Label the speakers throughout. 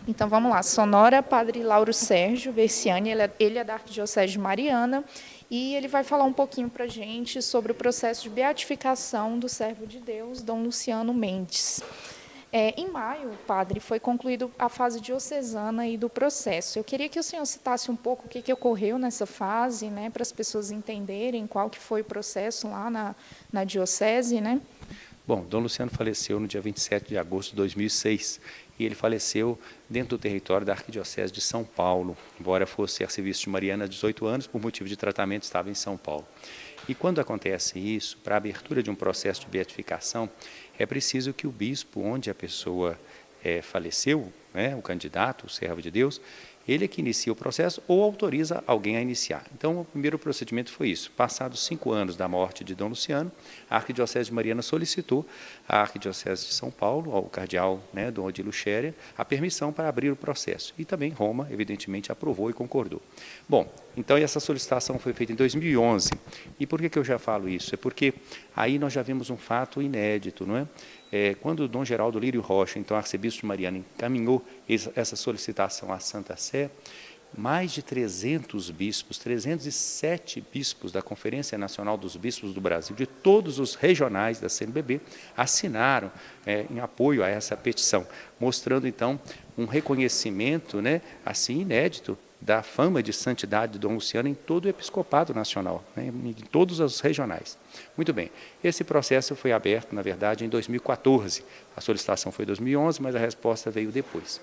Speaker 1: Então vamos lá, Sonora, Padre Lauro Sérgio Versiani, ele é da Arquidiocese de Mariana, e ele vai falar um pouquinho para a gente sobre o processo de beatificação do servo de Deus, Dom Luciano Mendes. Em maio, padre, foi concluída a fase diocesana e do processo. Eu queria que o senhor citasse um pouco o que ocorreu nessa fase, né, para as pessoas entenderem qual que foi o processo lá na diocese, né?
Speaker 2: Bom, Dom Luciano faleceu no dia 27 de agosto de 2006 e ele faleceu dentro do território da Arquidiocese de São Paulo, embora fosse arcebispo de Mariana há 18 anos, por motivo de tratamento estava em São Paulo. E quando acontece isso, para a abertura de um processo de beatificação, é preciso que o bispo, onde a pessoa faleceu, né, o candidato, o servo de Deus, ele é que inicia o processo ou autoriza alguém a iniciar. Então, o primeiro procedimento foi isso. Passados 5 anos da morte de Dom Luciano, a Arquidiocese de Mariana solicitou à Arquidiocese de São Paulo, ao cardeal, né, Dom Odilo Scherer, a permissão para abrir o processo. E também Roma, evidentemente, aprovou e concordou. Bom, então essa solicitação foi feita em 2011. E por que eu já falo isso? É porque aí nós já vimos um fato inédito, não é? Quando o Dom Geraldo Lírio Rocha, então arcebispo de Mariana, encaminhou essa solicitação à Santa Sé, mais de 300 bispos, 307 bispos da Conferência Nacional dos Bispos do Brasil, de todos os regionais da CNBB, assinaram em apoio a essa petição, mostrando então um reconhecimento, né, assim inédito, da fama de santidade de Dom Luciano em todo o episcopado nacional, né, em todos os regionais. Muito bem, esse processo foi aberto, na verdade, em 2014. A solicitação foi em 2011, mas a resposta veio depois.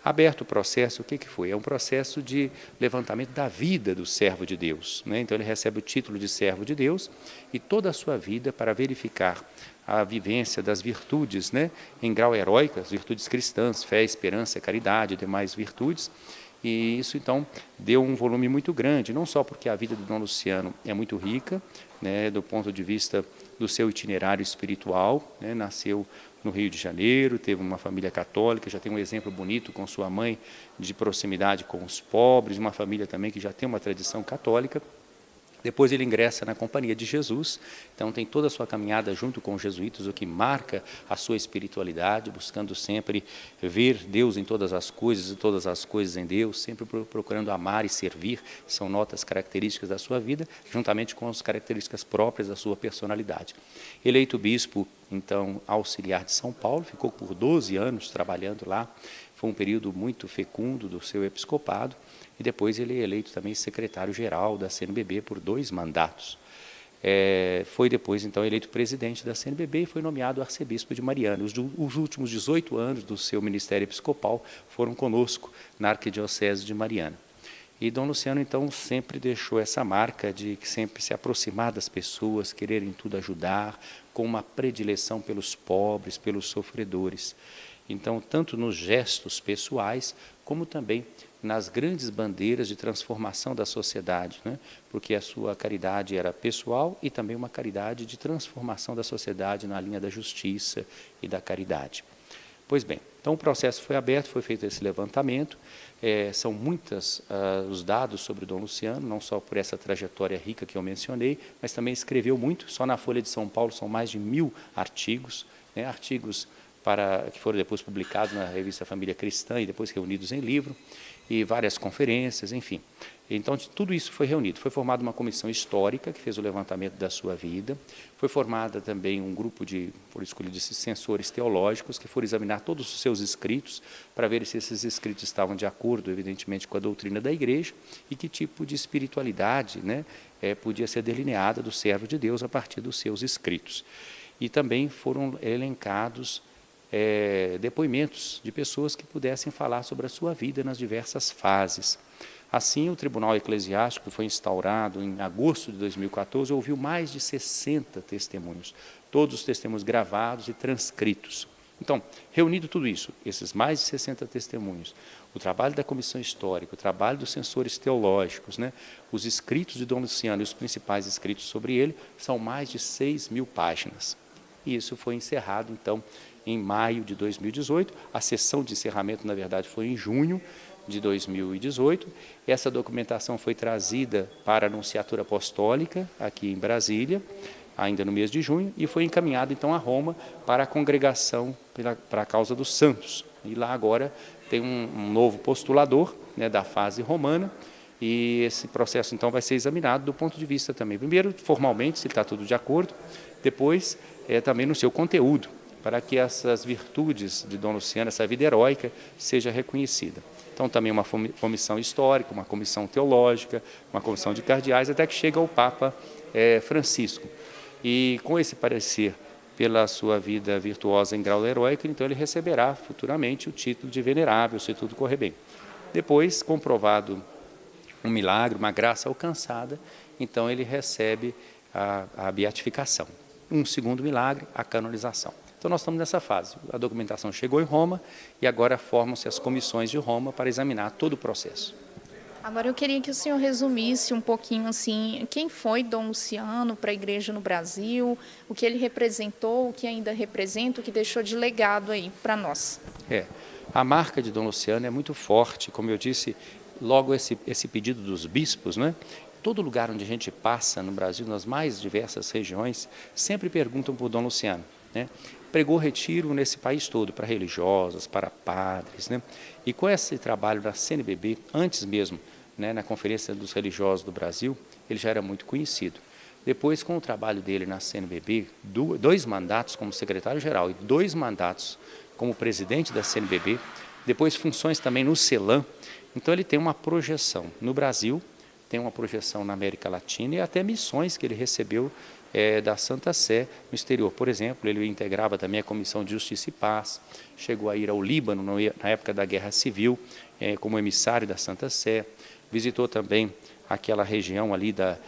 Speaker 2: Aberto o processo, o que foi? É um processo de levantamento da vida do servo de Deus, né? Então ele recebe o título de servo de Deus e toda a sua vida para verificar a vivência das virtudes, né, em grau heróico, as virtudes cristãs, fé, esperança, caridade e demais virtudes. E isso, então, deu um volume muito grande, não só porque a vida do Dom Luciano é muito rica, né, do ponto de vista do seu itinerário espiritual, né, nasceu no Rio de Janeiro, teve uma família católica, já tem um exemplo bonito com sua mãe de proximidade com os pobres, uma família também que já tem uma tradição católica. Depois ele ingressa na Companhia de Jesus, então tem toda a sua caminhada junto com os jesuítas, o que marca a sua espiritualidade, buscando sempre ver Deus em todas as coisas e todas as coisas em Deus, sempre procurando amar e servir, são notas características da sua vida, juntamente com as características próprias da sua personalidade. Eleito bispo, então, auxiliar de São Paulo, ficou por 12 anos trabalhando lá, foi um período muito fecundo do seu episcopado, e depois ele é eleito também secretário-geral da CNBB por 2 mandatos. Foi depois, então, eleito presidente da CNBB e foi nomeado arcebispo de Mariana. Os últimos 18 anos do seu ministério episcopal foram conosco na Arquidiocese de Mariana. E Dom Luciano, então, sempre deixou essa marca de sempre se aproximar das pessoas, querer em tudo ajudar, com uma predileção pelos pobres, pelos sofredores. Então, tanto nos gestos pessoais, como também nas grandes bandeiras de transformação da sociedade, né? Porque a sua caridade era pessoal e também uma caridade de transformação da sociedade na linha da justiça e da caridade. Pois bem, então o processo foi aberto, foi feito esse levantamento, são muitos os dados sobre o Dom Luciano, não só por essa trajetória rica que eu mencionei, mas também escreveu muito, só na Folha de São Paulo são mais de 1000 artigos, né? Artigos que foram depois publicados na revista Família Cristã e depois reunidos em livro, e várias conferências, enfim. Então, tudo isso foi reunido. Foi formada uma comissão histórica que fez o levantamento da sua vida, foi formada também um grupo por escolha de censores teológicos que foram examinar todos os seus escritos para ver se esses escritos estavam de acordo, evidentemente, com a doutrina da Igreja e que tipo de espiritualidade, né, podia ser delineada do servo de Deus a partir dos seus escritos. E também foram elencados depoimentos de pessoas que pudessem falar sobre a sua vida nas diversas fases. Assim, o Tribunal Eclesiástico, que foi instaurado em agosto de 2014, ouviu mais de 60 testemunhos, todos os testemunhos gravados e transcritos. Então, reunido tudo isso, esses mais de 60 testemunhos, o trabalho da comissão histórica, o trabalho dos censores teológicos, né, os escritos de Dom Luciano e os principais escritos sobre ele, são mais de 6.000 páginas. E isso foi encerrado, então, em maio de 2018. A sessão de encerramento, na verdade, foi em junho de 2018. Essa documentação foi trazida para a Nunciatura Apostólica, aqui em Brasília, ainda no mês de junho, e foi encaminhada, então, a Roma para a Congregação para a Causa dos Santos, E lá agora tem um novo postulador, né, da fase romana, e esse processo então vai ser examinado do ponto de vista também, primeiro formalmente, se está tudo de acordo, depois também no seu conteúdo, para que essas virtudes de Dom Luciano, essa vida heróica, seja reconhecida. Então também uma comissão histórica, uma comissão teológica, uma comissão de cardeais, até que chega ao Papa Francisco. E com esse parecer pela sua vida virtuosa em grau heróico, então ele receberá futuramente o título de venerável, se tudo correr bem. Depois, comprovado um milagre, uma graça alcançada, então ele recebe a beatificação. Um segundo milagre, a canonização. Então nós estamos nessa fase. A documentação chegou em Roma e agora formam-se as comissões de Roma para examinar todo o processo.
Speaker 1: Agora eu queria que o senhor resumisse um pouquinho assim, quem foi Dom Luciano para a Igreja no Brasil, o que ele representou, o que ainda representa, o que deixou de legado aí para nós.
Speaker 2: A marca de Dom Luciano é muito forte, como eu disse, logo esse pedido dos bispos, né? Todo lugar onde a gente passa no Brasil, nas mais diversas regiões, sempre perguntam por Dom Luciano, né? Pregou retiro nesse país todo, para religiosos, para padres, né? E com esse trabalho da CNBB, antes mesmo, né, na Conferência dos Religiosos do Brasil, ele já era muito conhecido. Depois, com o trabalho dele na CNBB, 2 mandatos como secretário-geral e 2 mandatos como presidente da CNBB, depois funções também no CELAM, então ele tem uma projeção no Brasil, tem uma projeção na América Latina e até missões que ele recebeu da Santa Sé no exterior. Por exemplo, ele integrava também a Comissão de Justiça e Paz, chegou a ir ao Líbano na época da Guerra Civil, como emissário da Santa Sé, visitou também aquela região ali da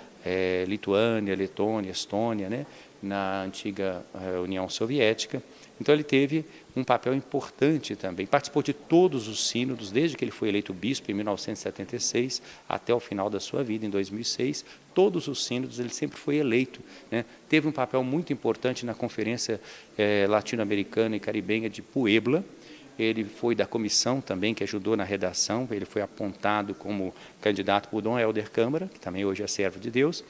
Speaker 2: Lituânia, Letônia, Estônia, né, na antiga União Soviética. Então ele teve um papel importante também, participou de todos os sínodos, desde que ele foi eleito bispo em 1976 até o final da sua vida, em 2006, todos os sínodos ele sempre foi eleito, né? Teve um papel muito importante na Conferência Latino-Americana e Caribenha de Puebla. Ele foi da comissão também, que ajudou na redação, ele foi apontado como candidato por Dom Helder Câmara, que também hoje é servo de Deus,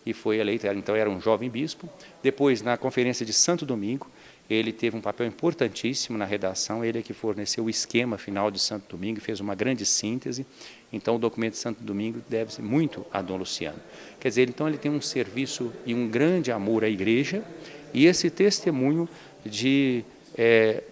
Speaker 2: e foi eleito, então era um jovem bispo. Depois, na Conferência de Santo Domingo, ele teve um papel importantíssimo na redação, ele é que forneceu o esquema final de Santo Domingo, fez uma grande síntese, então o documento de Santo Domingo deve-se muito a Dom Luciano. Quer dizer, então ele tem um serviço e um grande amor à igreja, e esse testemunho de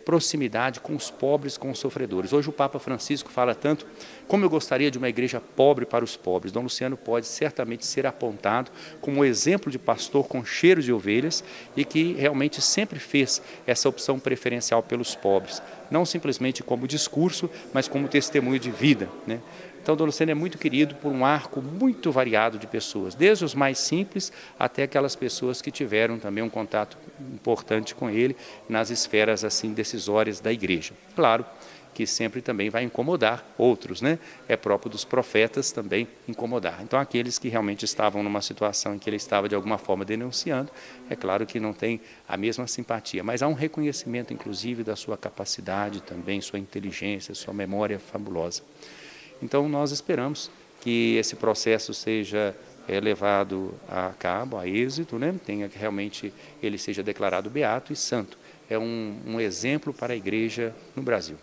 Speaker 2: proximidade com os pobres, com os sofredores. Hoje o Papa Francisco fala tanto, como eu gostaria de uma igreja pobre para os pobres. Dom Luciano pode certamente ser apontado como um exemplo de pastor com cheiro de ovelhas e que realmente sempre fez essa opção preferencial pelos pobres, não simplesmente como discurso, mas como testemunho de vida, né? Então, Dom Luciano é muito querido por um arco muito variado de pessoas, desde os mais simples até aquelas pessoas que tiveram também um contato importante com ele nas esferas assim decisórias da igreja. Claro que sempre também vai incomodar outros, né? É próprio dos profetas também incomodar. Então, aqueles que realmente estavam numa situação em que ele estava de alguma forma denunciando, é claro que não tem a mesma simpatia, mas há um reconhecimento, inclusive, da sua capacidade também, sua inteligência, sua memória fabulosa. Então, nós esperamos que esse processo seja levado a cabo, a êxito, né? Tenha que realmente ele seja declarado beato e santo. É um exemplo para a igreja no Brasil.